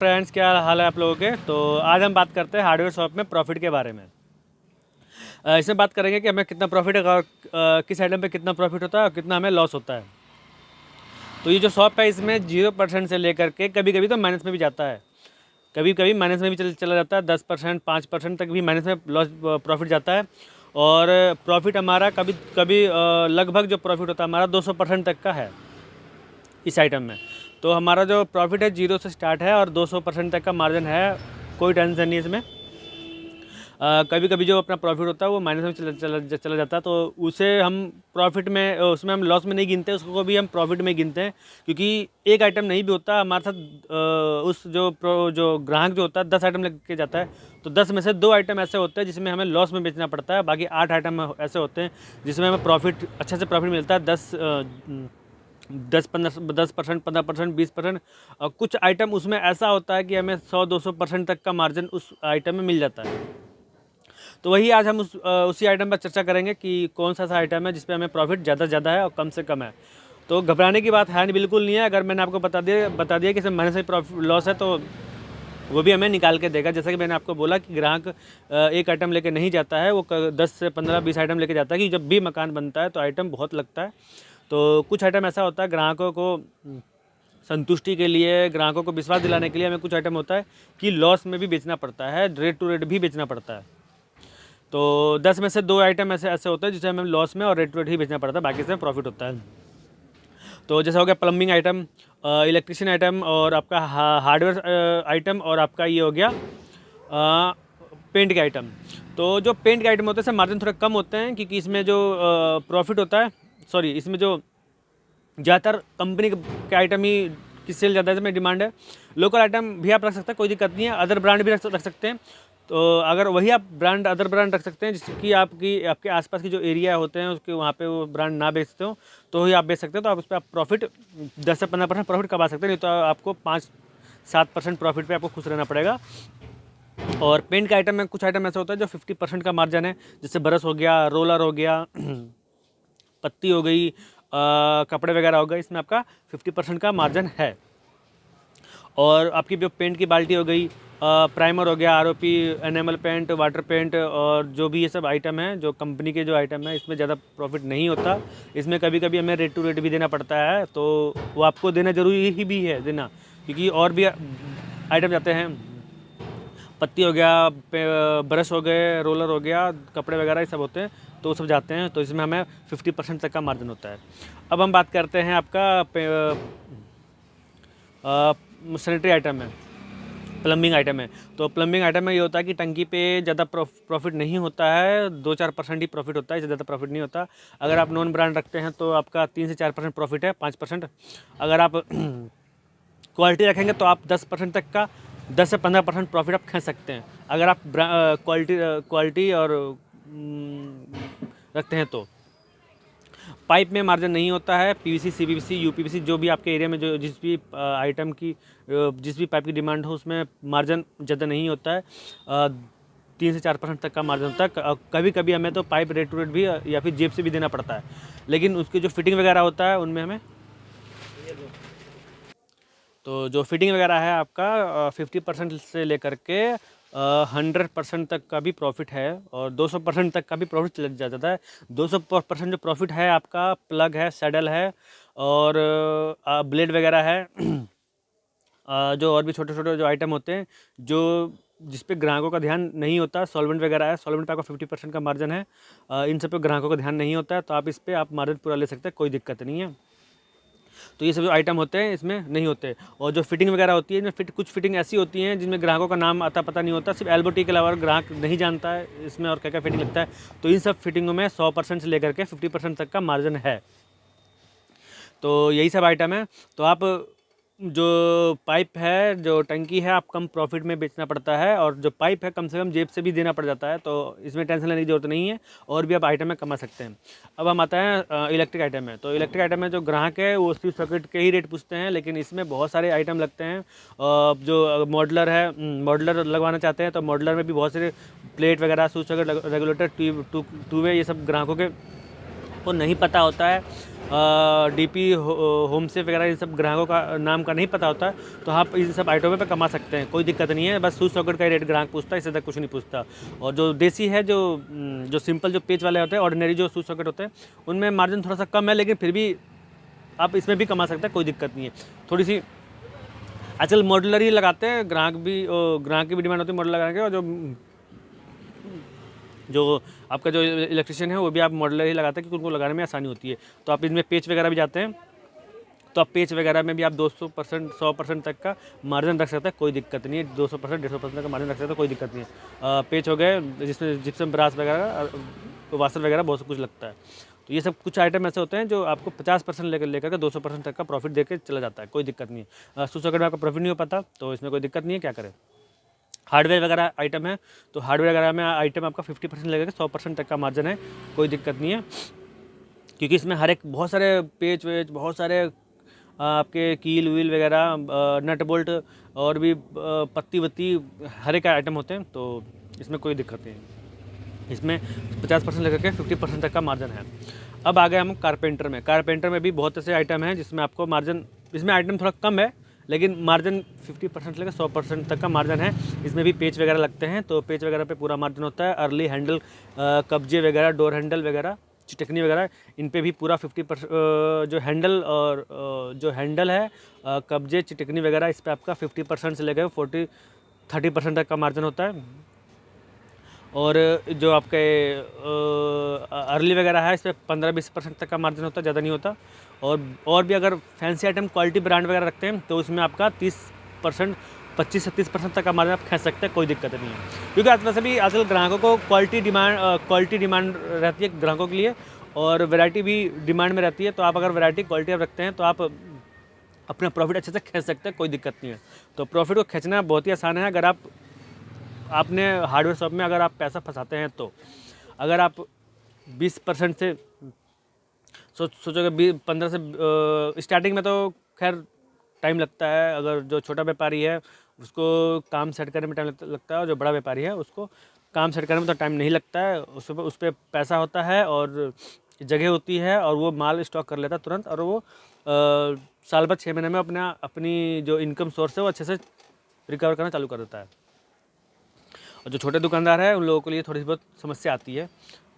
Friends, क्या हाल है आप लोगों के। तो आज हम बात करते हैं हार्डवेयर शॉप में प्रॉफिट के बारे में। इसमें बात करेंगे कि हमें कितना प्रॉफिट है और किस आइटम पे कितना प्रॉफिट होता है और कितना हमें लॉस होता है। तो ये जो शॉप है इसमें 0% से लेकर के कभी कभी तो माइनस में भी जाता है, कभी कभी माइनस में भी चला जाता है। 10%, 5% तक भी माइनस में लॉस प्रॉफिट जाता है। और प्रॉफिट हमारा कभी कभी लगभग जो प्रॉफिट होता है हमारा 200% तक का है इस आइटम में। तो हमारा जो प्रॉफिट है 0 से स्टार्ट है और 200% तक का मार्जिन है। कोई टेंशन नहीं इसमें। कभी कभी जो अपना प्रॉफिट होता है वो माइनस में चला जाता है, तो उसे हम प्रॉफिट में, उसमें हम लॉस में नहीं गिनते, उसको भी हम प्रॉफिट में गिनते हैं। क्योंकि एक आइटम नहीं भी होता हमारे साथ, उस जो ग्राहक जो होता है 10 आइटम लेके जाता है, तो 10 में से 2 आइटम ऐसे होते हैं जिसमें हमें लॉस में बेचना पड़ता है। बाकी 8 आइटम ऐसे होते हैं जिसमें हमें प्रॉफिट, अच्छे से प्रॉफिट मिलता है। 10% 15% 20%। और कुछ आइटम उसमें ऐसा होता है कि हमें 100-200% तक का मार्जिन उस आइटम में मिल जाता है। तो वही आज हम उसी आइटम पर चर्चा करेंगे कि कौन सा ऐसा आइटम है जिस पे हमें प्रॉफिट ज़्यादा से ज़्यादा है और कम से कम है। तो घबराने की बात है नहीं, बिल्कुल नहीं है। अगर मैंने आपको बता दिया कि इसमें माइनस से प्रॉफिट लॉस है, तो वो भी हमें निकाल के देगा। जैसा कि मैंने आपको बोला कि ग्राहक एक आइटम लेके नहीं जाता है, वो 10 से 15-20 आइटम लेके जाता है। कि जब भी मकान बनता है तो आइटम बहुत लगता है। तो कुछ आइटम ऐसा होता है ग्राहकों को संतुष्टि के लिए, ग्राहकों को विश्वास दिलाने के लिए हमें कुछ आइटम होता है कि लॉस में भी बेचना पड़ता है, रेट टू रेट भी बेचना पड़ता है। तो 10 में से 2 आइटम ऐसे ऐसे होते हैं जिसे हमें लॉस में और रेट टू रेट ही बेचना पड़ता है, बाकी से प्रॉफिट होता है। तो जैसा हो गया प्लम्बिंग आइटम, इलेक्ट्रिशियन आइटम, और आपका हार्डवेयर आइटम, और आपका ये हो गया पेंट के आइटम। तो जो पेंट के आइटम होते हैं इसमें मार्जिन थोड़े कम होते हैं, क्योंकि इसमें जो प्रॉफिट होता है, सॉरी, इसमें जो ज़्यादातर कंपनी के आइटम ही की सेल ज़्यादा इसमें डिमांड है। लोकल आइटम भी आप रख सकते हैं, कोई दिक्कत नहीं है। अदर ब्रांड भी रख सकते हैं। तो अगर वही आप अदर ब्रांड रख सकते हैं जिसकी आपके आसपास की जो एरिया होते हैं उसके वहाँ पे वो ब्रांड ना बेचते हो, तो ही आप बेच सकते हैं। तो आप उस पर आप प्रॉफिट 10 से 15% प्रॉफिट कमा सकते हैं। नहीं तो आपको 5-7% प्रॉफिट पे आपको खुश रहना पड़ेगा। और पेंट के आइटम में कुछ आइटम ऐसा होता है जो 50% का मार्जिन है, जैसे ब्रश हो गया, रोलर हो गया, पत्ती हो गई, कपड़े वगैरह हो गए, इसमें आपका 50% का मार्जिन है। और आपकी जो पेंट की बाल्टी हो गई, प्राइमर हो गया, ROP, enamel paint, water paint, और जो भी ये सब आइटम है, जो कंपनी के जो आइटम है, इसमें ज़्यादा प्रॉफिट नहीं होता। इसमें कभी कभी हमें रेट टू रेट भी देना पड़ता है, तो वो आपको देना ज़रूरी ही भी है देना, क्योंकि और भी आइटम जाते हैं। पत्ती हो गया, ब्रश हो गए, रोलर हो गया, कपड़े वगैरह ये सब होते हैं, तो वो सब जाते हैं। तो इसमें हमें 50% तक का मार्जिन होता है। अब हम बात करते हैं आपका सैनिटरी आइटम है, प्लम्बिंग आइटम है। तो प्लम्बिंग आइटम में ये होता है कि टंकी पे ज़्यादा प्रॉफिट नहीं होता है, 2-4% ही प्रॉफिट होता है, इससे ज़्यादा प्रॉफिट नहीं होता। अगर आप नॉन ब्रांड रखते हैं तो आपका 3 से 4% प्रॉफिट है, 5%। अगर आप क्वालिटी रखेंगे तो आप 10% तक का, 10 से 15% प्रॉफिट आप खींच सकते हैं। अगर आप क्वालिटी और रखते हैं तो पाइप में मार्जिन नहीं होता है। पीवीसी, सीपीवीसी, यूपीवीसी, जो भी आपके एरिया में जो जिस भी आइटम की, जिस भी पाइप की डिमांड हो, उसमें मार्जिन ज़्यादा नहीं होता है। 3 से 4% तक का मार्जिन होता है। कभी कभी हमें तो पाइप रेट टू रेट भी या फिर जेब से भी देना पड़ता है, लेकिन उसकी जो फिटिंग वगैरह होता है उनमें हमें, तो जो फिटिंग वगैरह है आपका 50% से लेकर के 100% तक का भी प्रॉफिट है, और 200% तक का भी प्रॉफिट लग जाता है। 200% जो प्रॉफिट है आपका प्लग है, सैडल है, और ब्लेड वगैरह है। जो और भी छोटे छोटे जो आइटम होते हैं, जो जिस पे ग्राहकों का ध्यान नहीं होता, सॉल्वेंट वगैरह है, सॉल्वेंट पे आपका 50% का मार्जिन है। इन सब पे ग्राहकों का ध्यान नहीं होता है, तो आप इस पर आप मार्जिन पूरा ले सकते हैं, कोई दिक्कत नहीं है। तो ये सब जो आइटम होते हैं इसमें नहीं होते। और जो फिटिंग वगैरह होती है, इसमें कुछ फिटिंग ऐसी होती हैं जिनमें ग्राहकों का नाम आता पता नहीं होता, सिर्फ एल्बो टी के अलावा ग्राहक नहीं जानता है इसमें और क्या क्या फिटिंग लगता है। तो इन सब फिटिंगों में 100% से लेकर के 50% तक का मार्जिन है। तो यही सब आइटम है। तो आप जो पाइप है, जो टंकी है, आप कम प्रॉफिट में बेचना पड़ता है, और जो पाइप है कम से कम जेब से भी देना पड़ जाता है, तो इसमें टेंशन लेने की ज़रूरत नहीं है, और भी आप आइटम में कमा सकते हैं। अब हम आते हैं इलेक्ट्रिक आइटम में। तो इलेक्ट्रिक आइटम में जो ग्राहक है वो सिर्फ सॉकेट के ही रेट पूछते हैं, लेकिन इसमें बहुत सारे आइटम लगते हैं। जो मॉडलर है, मॉडलर लगवाना चाहते हैं तो मॉडलर में भी बहुत सारे प्लेट वगैरह, स्विच वगैरह, रेगुलेटर, टू वे, ये सब ग्राहकों के आपको नहीं पता होता है, डीपी होम से वगैरह इन सब ग्राहकों का नाम का नहीं पता होता है, तो आप इन सब आइटमों पे कमा सकते हैं, कोई दिक्कत नहीं है। बस स्विच सॉकेट का ही रेट ग्राहक पूछता है, इससे तक कुछ नहीं पूछता। और जो देसी है, जो सिंपल जो पेच वाले होते हैं, ऑर्डिनरी जो स्विच सॉकेट होते हैं, उनमें मार्जिन थोड़ा सा कम है, लेकिन फिर भी आप इसमें भी कमा सकते हैं, कोई दिक्कत नहीं है। थोड़ी सी आजकल मॉडुलर ही लगाते हैं, ग्राहक की भी डिमांड होती है मॉडल लगाने की, और जो आपका जो इलेक्ट्रिशियन है वो भी आप मॉडलर ही लगाते हैं, क्योंकि उनको लगाने में आसानी होती है। तो आप इनमें पेच वगैरह भी जाते हैं, तो आप पेच वगैरह में भी आप 200% 100% तक का मार्जिन रख सकते हैं, कोई दिक्कत नहीं है। 200% 150% का मार्जिन रख सकते हैं, कोई दिक्कत नहीं है। पेच हो गए जिसमें जिप्सम ब्रास वगैरह, वाशर वगैरह बहुत कुछ लगता है। तो ये सब कुछ आइटम ऐसे होते हैं जो आपको 50% लेकर के 200% तक का प्रॉफिट देके चला जाता है, कोई दिक्कत नहीं है। स्विच सॉकेट में आपका प्रॉफिट नहीं हो पाता, तो इसमें कोई दिक्कत नहीं है, क्या करें। हार्डवेयर वगैरह आइटम है, तो हार्डवेयर वगैरह में आइटम आपका 50% लगेगा, 100% तक का मार्जिन है, कोई दिक्कत नहीं है। क्योंकि इसमें हर एक बहुत सारे पेच वेच, बहुत सारे आपके कील व्हील वगैरह, नट बोल्ट और भी पत्ती वत्ती हर एक आइटम होते हैं, तो इसमें कोई दिक्कत नहीं है। इसमें 50% लेकर के 50% तक का मार्जिन है। अब आ गए हम कारपेंटर में। कारपेंटर में भी बहुत ऐसे आइटम हैं जिसमें आपको मार्जिन, इसमें आइटम थोड़ा कम है, लेकिन मार्जिन 50% लेकर 100% तक का मार्जिन है। इसमें भी पेच वगैरह लगते हैं, तो पेच वगैरह पे पूरा मार्जिन होता है। अर्ली हैंडल, कब्जे वगैरह, डोर हैंडल वगैरह, चिटकनी वगैरह, इन पे भी पूरा 50% जो हैंडल और जो हैंडल है, कब्जे, चिटकनी वगैरह, इस पर आपका 50% से लेकर 30% तक का मार्जिन होता है। और जो आपके अर्ली वगैरह है, इस पर 15-20% तक का मार्जिन होता है, ज़्यादा नहीं होता। और भी अगर फैंसी आइटम क्वालिटी ब्रांड वगैरह रखते हैं, तो उसमें आपका 30%, 25 से 30% तक का मार्जिन आप खींच सकते हैं, कोई दिक्कत नहीं है। क्योंकि आज वैसे भी आजकल ग्राहकों को क्वालिटी डिमांड रहती है ग्राहकों के लिए, और वैरायटी भी डिमांड में रहती है। तो आप अगर वैरायटी क्वालिटी आप रखते हैं, तो आप अपना प्रॉफिट अच्छे से खींच सकते हैं, कोई दिक्कत नहीं है। तो प्रॉफिट को खींचना बहुत ही आसान है। अगर आपने हार्डवेयर शॉप में अगर आप पैसा फंसाते हैं, तो अगर आप 20% से सोचोगे 15 से स्टार्टिंग में, तो खैर टाइम लगता है। अगर जो छोटा व्यापारी है उसको काम सेट करने में टाइम लगता है, और जो बड़ा व्यापारी है उसको काम सेट करने में तो टाइम नहीं लगता है। उस पर पैसा होता है और जगह होती है, और वो माल स्टॉक कर लेता है तुरंत, और वो साल भर 6 महीने में अपनी जो इनकम सोर्स है वो अच्छे से रिकवर करना चालू कर देता है। और जो छोटे दुकानदार है उन लोगों के लिए थोड़ी बहुत समस्या आती है।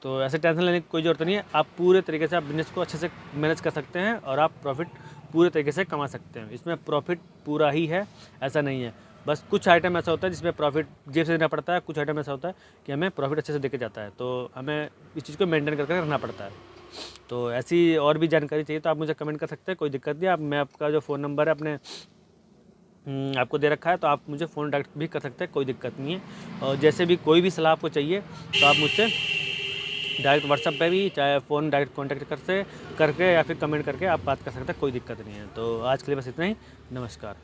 तो ऐसे टेंशन लेने की कोई ज़रूरत नहीं है। आप पूरे तरीके से आप बिज़नेस को अच्छे से मैनेज कर सकते हैं, और आप प्रॉफिट पूरे तरीके से कमा सकते हैं। इसमें प्रॉफिट पूरा ही है, ऐसा नहीं है। बस कुछ आइटम ऐसा होता है जिसमें प्रॉफिट जेब से देना पड़ता है, कुछ आइटम ऐसा होता है कि हमें प्रॉफिट अच्छे से देके जाता है, तो हमें इस चीज़ को मेंटेन करके रखना पड़ता है। तो ऐसी और भी जानकारी चाहिए तो आप मुझे कमेंट कर सकते हैं, कोई दिक्कत नहीं। मैं आपका जो फ़ोन नंबर है अपने आपको दे रखा है, तो आप मुझे फ़ोन डायरेक्ट भी कर सकते हैं, कोई दिक्कत नहीं है। और जैसे भी कोई भी सलाह आपको चाहिए, तो आप मुझसे डायरेक्ट व्हाट्सएप पे भी, चाहे फ़ोन डायरेक्ट कॉन्टैक्ट करके या फिर कमेंट करके आप बात कर सकते हैं, कोई दिक्कत नहीं है। तो आज के लिए बस इतना ही, नमस्कार।